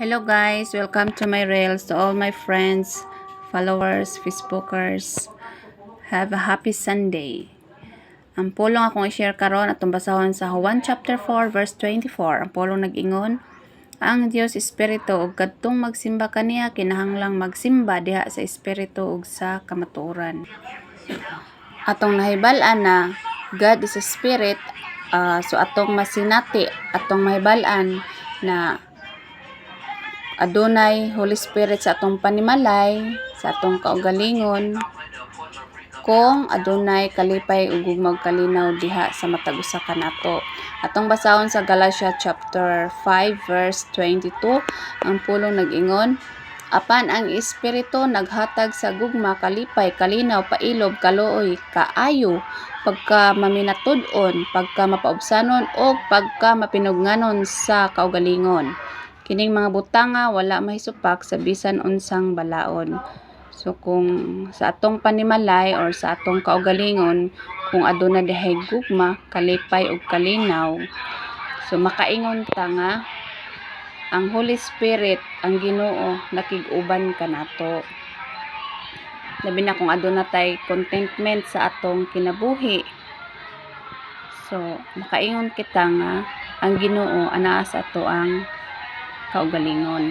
Hello guys, welcome to my reels. To all my friends, followers, Facebookers, have a happy Sunday. Ang pulong akong i-share karon atong basahon sa Juan chapter 4 verse 24. Ang pulong nag-ingon, ang Dios Espiritu ug kadtong magsimba kaniya kinahanglang magsimba diha sa Espiritu ug sa kamatuoran. Atong nahibal-an na God is a spirit, so atong masinati, atong mahibal-an na adunay Holy Spirit sa atong panimalay, sa atong kaugalingon, kung adunay kalipay ug gugmag kalinaw diha sa matag usa kanato. Atong basahon sa Galatia chapter 5 verse 22, ang pulong nag-ingon, apan ang Espiritu naghatag sa gugma, kalipay, kalinaw, pailob, kaluoy, kaayo, pagka maminatud-on, pagka mapaubsanon o pagka mapinugnanon sa kaugalingon. Kining mga butanga wala mahisupak sa bisan unsang balaod. So kung sa atong panimalay or sa atong kaugalingon, kung aduna dihay gugma, kalipay ug kalinaw, so makaingon ta nga ang Holy Spirit, ang Ginoo nakig-uban kanato. Labi na kung aduna tay contentment sa atong kinabuhi. So makaingon kita nga ang Ginoo anaa sa ato ang kaugalingon.